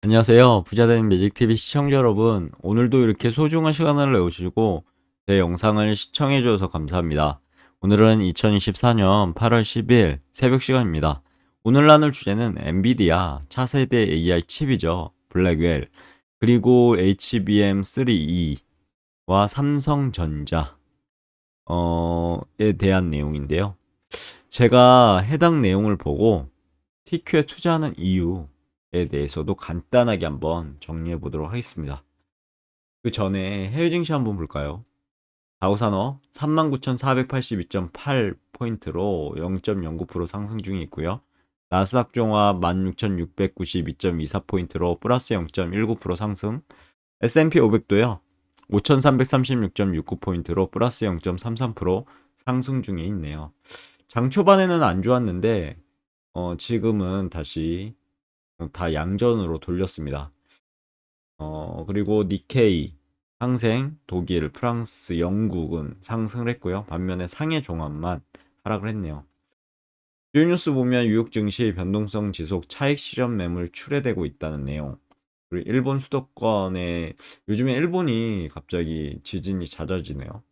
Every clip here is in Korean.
안녕하세요. 부자되는 매직TV 시청자 여러분. 오늘도 이렇게 소중한 시간을 내오시고 제 영상을 시청해 주셔서 감사합니다. 오늘은 2024년 8월 10일 새벽 시간입니다. 오늘 나눌 주제는 엔비디아 차세대 AI 칩이죠. 블랙웰 그리고 HBM3E와 삼성전자 에 대한 내용인데요. 제가 해당 내용을 보고 TQ에 투자하는 이유에 대해서도 간단하게 한번 정리해 보도록 하겠습니다. 그 전에 해외 증시 한번 볼까요? 다우산업 39,482.8포인트로 0.09% 상승 중에 있고요. 나스닥 종합 16,692.24포인트로 플러스 0.19% 상승. S&P 500도요. 5,336.69포인트로 플러스 0.33% 상승 중에 있네요. 장 초반에는 안 좋았는데 지금은 다시 다 양전으로 돌렸습니다. 그리고 니케이, 항생, 독일, 프랑스, 영국은 상승을 했고요. 반면에 상해 종합만 하락을 했네요. 주요 뉴스 보면 뉴욕 증시 변동성 지속 차익 실현 매물 출회되고 있다는 내용. 그리고 일본 수도권에 요즘에 일본이 갑자기 지진이 잦아지네요.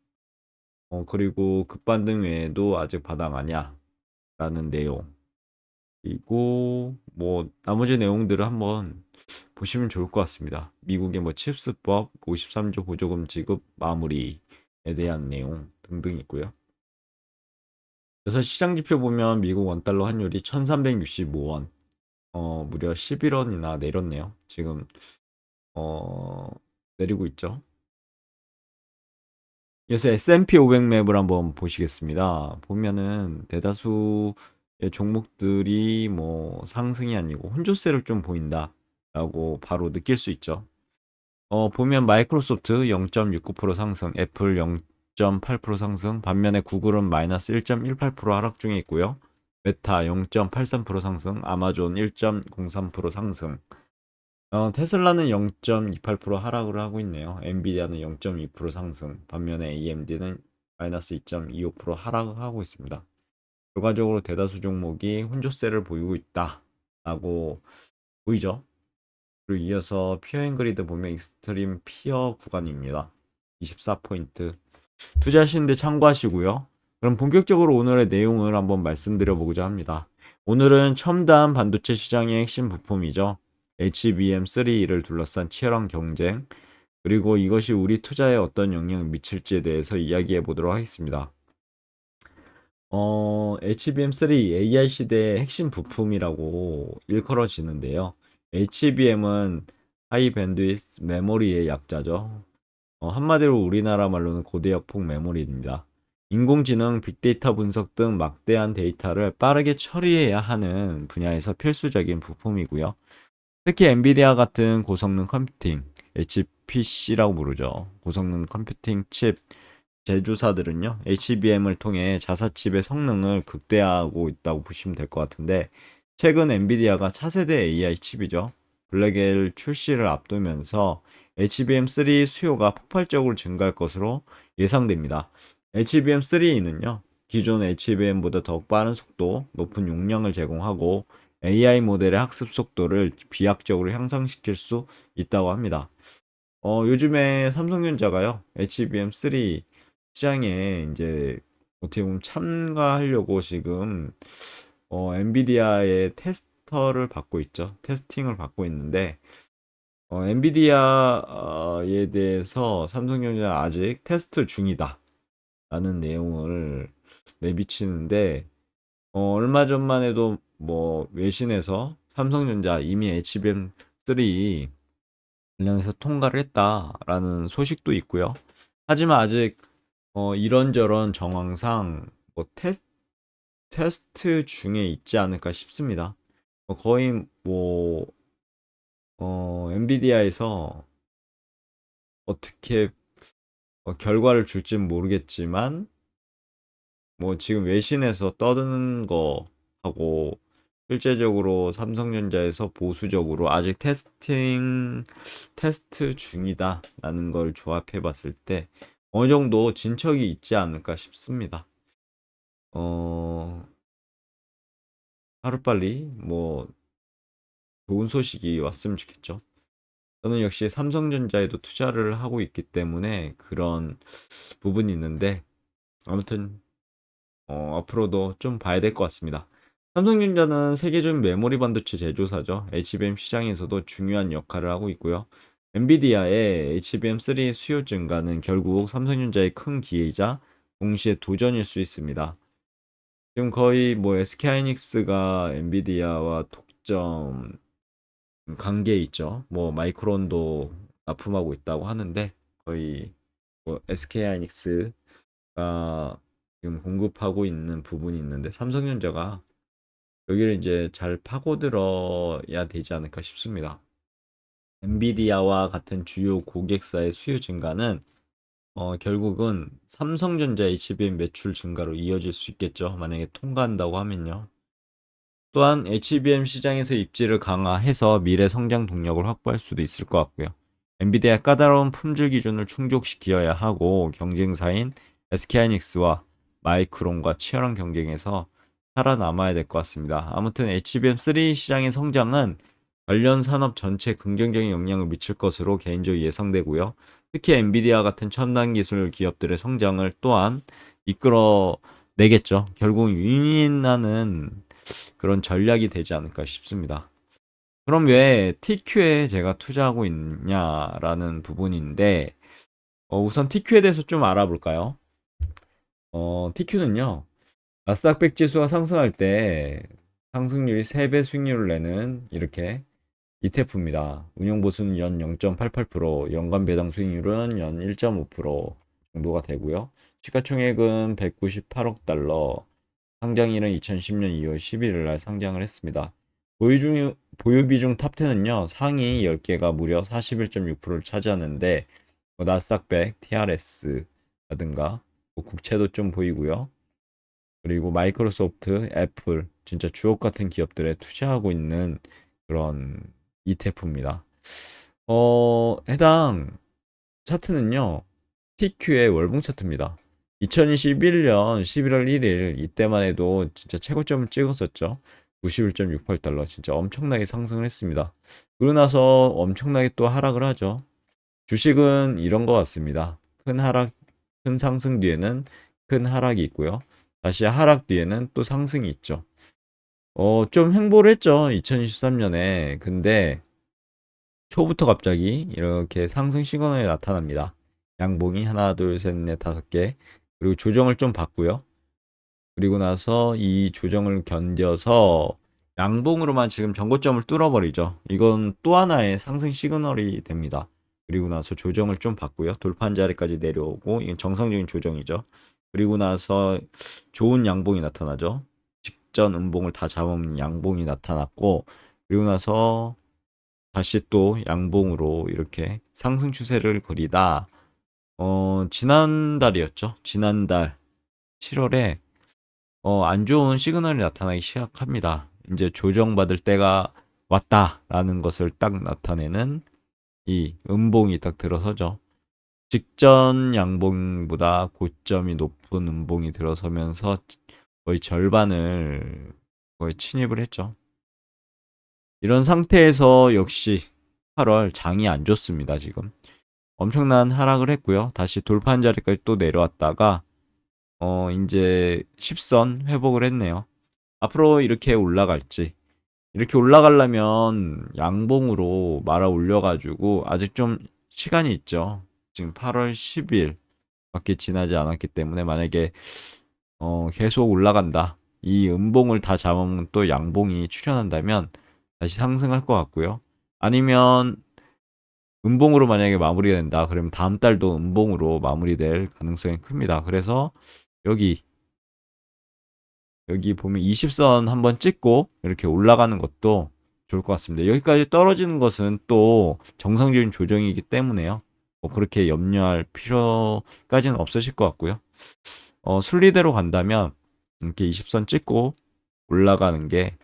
그리고 급반등 외에도 아직 바닥 아니야 라는 내용. 그리고 뭐 나머지 내용들을 한번 보시면 좋을 것 같습니다. 미국의 뭐 칩스법 53조 보조금 지급 마무리에 대한 내용 등등 있고요. 그래서 시장 지표 보면 미국 원달러 환율이 1365원, 무려 11원이나 내렸네요. 지금 어, 내리고 있죠. 그래서 S&P 500 맵을 한번 보시겠습니다. 보면은 대다수의 종목들이 뭐 상승이 아니고 혼조세를 좀 보인다라고 바로 느낄 수 있죠. 보면 마이크로소프트 0.69% 상승, 애플 0.8% 상승, 반면에 구글은 마이너스 1.18% 하락 중에 있고요. 메타 0.83% 상승, 아마존 1.03% 상승, 테슬라는 0.28% 하락을 하고 있네요. 엔비디아는 0.2% 상승, 반면에 AMD는 마이너스 2.25% 하락하고 있습니다. 결과적으로 대다수 종목이 혼조세를 보이고 있다라고 보이죠. 그리고 이어서 피어 앤 그리드 보면 익스트림 피어 구간입니다. 24포인트. 투자하시는데 참고하시고요. 그럼 본격적으로 오늘의 내용을 한번 말씀드려 보고자 합니다. 오늘은 첨단 반도체 시장의 핵심 부품이죠. HBM3를 둘러싼 치열한 경쟁, 그리고 이것이 우리 투자에 어떤 영향을 미칠지에 대해서 이야기해 보도록 하겠습니다. HBM3 AI 시대의 핵심 부품이라고 일컬어지는데요. HBM은 하이 밴드위스 메모리의 약자죠. 한마디로 우리나라 말로는 고대역폭 메모리입니다. 인공지능, 빅데이터 분석 등 막대한 데이터를 빠르게 처리해야 하는 분야에서 필수적인 부품이고요. 특히 엔비디아 같은 고성능 컴퓨팅, HPC라고 부르죠. 고성능 컴퓨팅 칩 제조사들은요, HBM을 통해 자사칩의 성능을 극대화하고 있다고 보시면 될 것 같은데, 최근 엔비디아가 차세대 AI 칩이죠. 블랙엘 출시를 앞두면서 HBM3 수요가 폭발적으로 증가할 것으로 예상됩니다. HBM3는요, 기존 HBM보다 더욱 빠른 속도, 높은 용량을 제공하고 AI 모델의 학습 속도를 비약적으로 향상시킬 수 있다고 합니다. 요즘에 삼성전자가요, HBM3 시장에 이제 어떻게 보면 참가하려고 지금 엔비디아의 테스터를 받고 있죠. 테스팅을 받고 있는데 엔비디아에 대해서 삼성전자 아직 테스트 중이다 라는 내용을 내비치는데 얼마 전만 해도 뭐 외신에서 삼성전자 이미 HBM3 관련해서 통과를 했다라는 소식도 있고요. 하지만 아직 이런저런 정황상 뭐 테스트 중에 있지 않을까 싶습니다. 거의 뭐 엔비디아에서 어떻게 결과를 줄진 모르겠지만 뭐 지금 외신에서 떠드는 거하고 실제적으로 삼성전자에서 보수적으로 아직 테스트 중이다라는 걸 조합해 봤을 때 어느 정도 진척이 있지 않을까 싶습니다. 어, 하루빨리 뭐 좋은 소식이 왔으면 좋겠죠. 저는 역시 삼성전자에도 투자를 하고 있기 때문에 그런 부분이 있는데 아무튼 앞으로도 좀 봐야 될 것 같습니다. 삼성전자는 세계적인 메모리 반도체 제조사죠. HBM 시장에서도 중요한 역할을 하고 있고요. 엔비디아의 HBM3 수요 증가는 결국 삼성전자의 큰 기회이자 동시에 도전일 수 있습니다. 지금 거의 뭐 SK하이닉스가 엔비디아와 독점 관계에 있죠. 뭐 마이크론도 납품하고 있다고 하는데 거의 뭐 SK하이닉스가 지금 공급하고 있는 부분이 있는데 삼성전자가 여기를 이제 잘 파고들어야 되지 않을까 싶습니다. 엔비디아와 같은 주요 고객사의 수요 증가는 결국은 삼성전자 HBM 매출 증가로 이어질 수 있겠죠. 만약에 통과한다고 하면요. 또한 HBM 시장에서 입지를 강화해서 미래 성장 동력을 확보할 수도 있을 것 같고요. 엔비디아의 까다로운 품질 기준을 충족시켜야 하고 경쟁사인 SK하이닉스와 마이크론과 치열한 경쟁에서 살아남아야 될 것 같습니다. 아무튼 HBM3 시장의 성장은 관련 산업 전체에 긍정적인 영향을 미칠 것으로 개인적으로 예상되고요. 특히 엔비디아 같은 첨단 기술 기업들의 성장을 또한 이끌어내겠죠. 결국 윈윈하는 그런 전략이 되지 않을까 싶습니다. 그럼 왜 TQ에 제가 투자하고 있냐라는 부분인데, 우선 TQ에 대해서 좀 알아볼까요? TQ는요, 나스닥 100 지수가 상승할 때 상승률이 3배 수익률을 내는 이렇게 ETF입니다. 운용 보수는 연 0.88%, 연간 배당 수익률은 연 1.5% 정도가 되고요. 시가총액은 198억 달러, 상장일은 2010년 2월 11일 날 상장을 했습니다. 보유 비중 탑10은요, 상위 10개가 무려 41.6%를 차지하는데, 나스닥 100, TRS라든가, 국채도 좀 보이고요. 그리고 마이크로소프트, 애플, 진짜 주옥 같은 기업들에 투자하고 있는 그런 ETF입니다. 해당 차트는요, TQ의 월봉 차트입니다. 2021년 11월 1일 이때만 해도 진짜 최고점을 찍었었죠. 91.68달러 진짜 엄청나게 상승을 했습니다. 그러고 나서 엄청나게 또 하락을 하죠. 주식은 이런 것 같습니다. 큰 상승 뒤에는 큰 하락이 있고요. 다시 하락 뒤에는 또 상승이 있죠. 좀 횡보를 했죠. 2023년에. 근데 초부터 갑자기 이렇게 상승 시그널이 나타납니다. 양봉이 하나, 둘, 셋, 넷, 다섯 개. 그리고 조정을 좀 받고요. 그리고 나서 이 조정을 견뎌서 양봉으로만 지금 전고점을 뚫어버리죠. 이건 또 하나의 상승 시그널이 됩니다. 그리고 나서 조정을 좀 받고요. 돌파한 자리까지 내려오고 이건 정상적인 조정이죠. 그리고 나서 좋은 양봉이 나타나죠. 직전 음봉을 다 잡은 양봉이 나타났고 그리고 나서 다시 또 양봉으로 이렇게 상승 추세를 그리다 지난달이었죠. 지난달 7월에 안 좋은 시그널이 나타나기 시작합니다. 이제 조정받을 때가 왔다라는 것을 딱 나타내는 이 음봉이 딱 들어서죠. 직전 양봉보다 고점이 높은 음봉이 들어서면서 거의 절반을 거의 침입을 했죠. 이런 상태에서 역시 8월 장이 안 좋습니다, 지금. 엄청난 하락을 했고요. 다시 돌파한 자리까지 또 내려왔다가 이제 10선 회복을 했네요. 앞으로 이렇게 올라갈지 이렇게 올라가려면 양봉으로 말아 올려가지고 아직 좀 시간이 있죠. 지금 8월 10일 밖에 지나지 않았기 때문에 만약에 계속 올라간다. 이 음봉을 다 잡으면 또 양봉이 출현한다면 다시 상승할 것 같고요. 아니면 음봉으로 만약에 마무리가 된다. 그러면 다음 달도 음봉으로 마무리될 가능성이 큽니다. 그래서 여기 보면 20선 한번 찍고 이렇게 올라가는 것도 좋을 것 같습니다. 여기까지 떨어지는 것은 또 정상적인 조정이기 때문에요. 뭐 그렇게 염려할 필요까지는 없으실 것 같고요. 순리대로 간다면 이렇게 20선 찍고 올라가는 게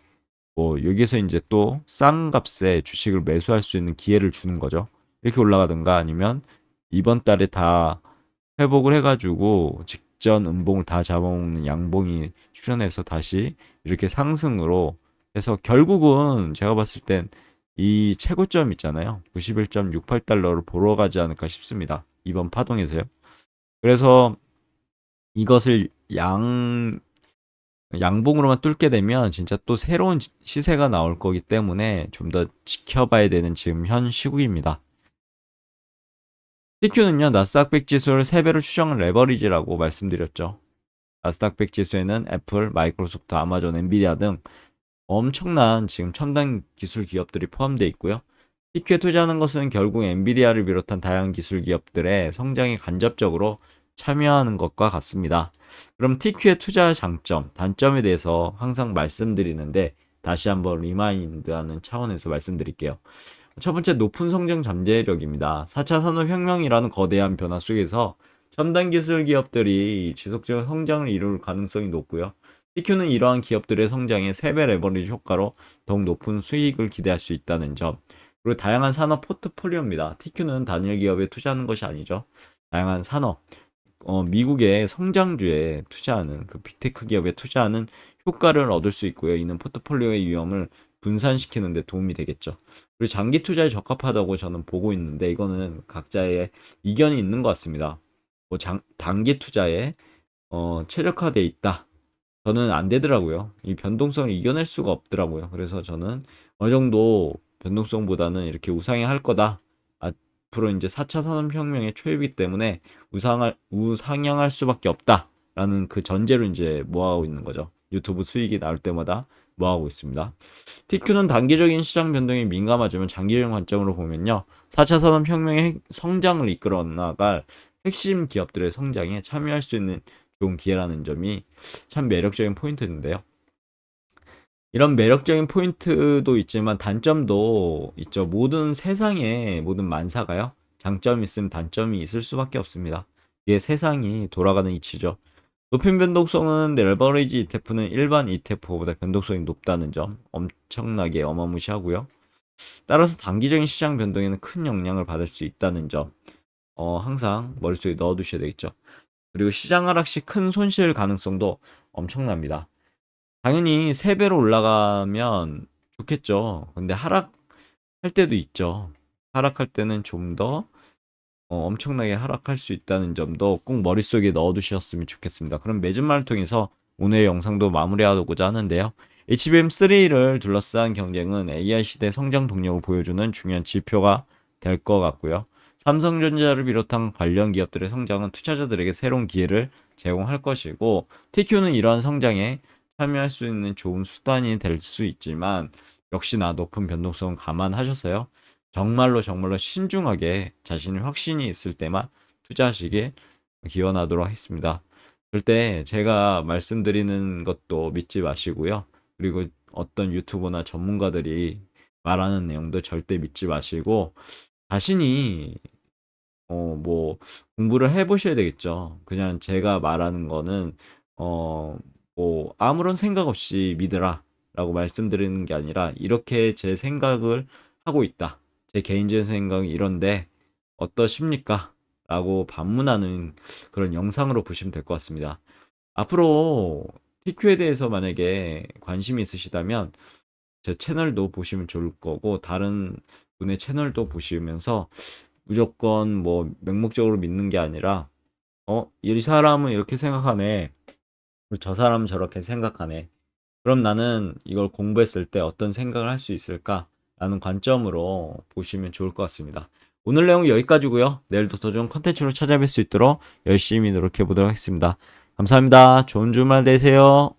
뭐 여기서 이제 또 싼 값에 주식을 매수할 수 있는 기회를 주는 거죠. 이렇게 올라가든가 아니면 이번 달에 다 회복을 해가지고 직전 음봉을 다 잡아먹는 양봉이 출현해서 다시 이렇게 상승으로 해서 결국은 제가 봤을 땐 이 최고점 있잖아요. 91.68달러를 보러 가지 않을까 싶습니다. 이번 파동에서요. 그래서 이것을 양봉으로만 뚫게 되면 진짜 또 새로운 시세가 나올 거기 때문에 좀 더 지켜봐야 되는 지금 현 시국입니다. TQ는요, 나스닥 100 지수를 3배로 추정한 레버리지라고 말씀드렸죠. 나스닥 100 지수에는 애플, 마이크로소프트, 아마존, 엔비디아 등 엄청난 지금 첨단 기술 기업들이 포함되어 있고요. TQ에 투자하는 것은 결국 엔비디아를 비롯한 다양한 기술 기업들의 성장에 간접적으로 참여하는 것과 같습니다. 그럼 TQ의 투자 장점, 단점에 대해서 항상 말씀드리는데 다시 한번 리마인드하는 차원에서 말씀드릴게요. 첫 번째, 높은 성장 잠재력입니다. 4차 산업혁명이라는 거대한 변화 속에서 첨단 기술 기업들이 지속적인 성장을 이룰 가능성이 높고요. TQ는 이러한 기업들의 성장에 3배 레버리지 효과로 더욱 높은 수익을 기대할 수 있다는 점. 그리고 다양한 산업 포트폴리오입니다. TQ는 단일 기업에 투자하는 것이 아니죠. 다양한 산업, 미국의 성장주에 투자하는 그 빅테크 기업에 투자하는 효과를 얻을 수 있고요. 이는 포트폴리오의 위험을 분산시키는 데 도움이 되겠죠. 그리고 장기 투자에 적합하다고 저는 보고 있는데 이거는 각자의 이견이 있는 것 같습니다. 뭐 단기 투자에 최적화돼 있다. 저는 안 되더라고요. 이 변동성을 이겨낼 수가 없더라고요. 그래서 저는 어느 정도 변동성보다는 이렇게 우상향할 거다. 앞으로 이제 4차 산업혁명의 초입이기 때문에 우상향할 수밖에 없다라는 그 전제로 이제 모아오고 있는 거죠. 유튜브 수익이 나올 때마다 모아오고 있습니다. TQ는 단기적인 시장 변동에 민감하지만 장기적인 관점으로 보면요. 4차 산업혁명의 성장을 이끌어 나갈 핵심 기업들의 성장에 참여할 수 있는 좋은 기회라는 점이 참 매력적인 포인트인데요. 이런 매력적인 포인트도 있지만 단점도 있죠. 모든 세상에 모든 만사가요. 장점이 있으면 단점이 있을 수밖에 없습니다. 이게 세상이 돌아가는 이치죠. 높은 변동성은 레버리지 ETF는 일반 ETF보다 변동성이 높다는 점 엄청나게 어마무시하고요. 따라서 단기적인 시장 변동에는 큰 영향을 받을 수 있다는 점 항상 머릿속에 넣어두셔야 되겠죠. 그리고 시장 하락 시 큰 손실 가능성도 엄청납니다. 당연히 3배로 올라가면 좋겠죠. 근데 하락할 때도 있죠. 하락할 때는 좀 더 엄청나게 하락할 수 있다는 점도 꼭 머릿속에 넣어두셨으면 좋겠습니다. 그럼 매주말을 통해서 오늘의 영상도 마무리하고자 하는데요. HBM3를 둘러싼 경쟁은 AI 시대 성장 동력을 보여주는 중요한 지표가 될 것 같고요. 삼성전자를 비롯한 관련 기업들의 성장은 투자자들에게 새로운 기회를 제공할 것이고, TQ는 이러한 성장에 참여할 수 있는 좋은 수단이 될 수 있지만 역시나 높은 변동성은 감안하셔서요. 정말로 신중하게 자신의 확신이 있을 때만 투자하시길 기원하도록 하겠습니다. 절대 제가 말씀드리는 것도 믿지 마시고요. 그리고 어떤 유튜버나 전문가들이 말하는 내용도 절대 믿지 마시고 자신이 뭐 공부를 해보셔야 되겠죠. 그냥 제가 말하는 거는 뭐 아무런 생각 없이 믿으라라고 말씀드리는 게 아니라 이렇게 제 생각을 하고 있다. 제 개인적인 생각이 이런데 어떠십니까? 라고 반문하는 그런 영상으로 보시면 될 것 같습니다. 앞으로 TQ에 대해서 만약에 관심이 있으시다면 제 채널도 보시면 좋을 거고 다른 분의 채널도 보시면서 무조건 뭐 맹목적으로 믿는 게 아니라 이 사람은 이렇게 생각하네. 그리고 저 사람은 저렇게 생각하네. 그럼 나는 이걸 공부했을 때 어떤 생각을 할 수 있을까? 라는 관점으로 보시면 좋을 것 같습니다. 오늘 내용은 여기까지고요. 내일도 더 좋은 컨텐츠로 찾아뵐 수 있도록 열심히 노력해 보도록 하겠습니다. 감사합니다. 좋은 주말 되세요.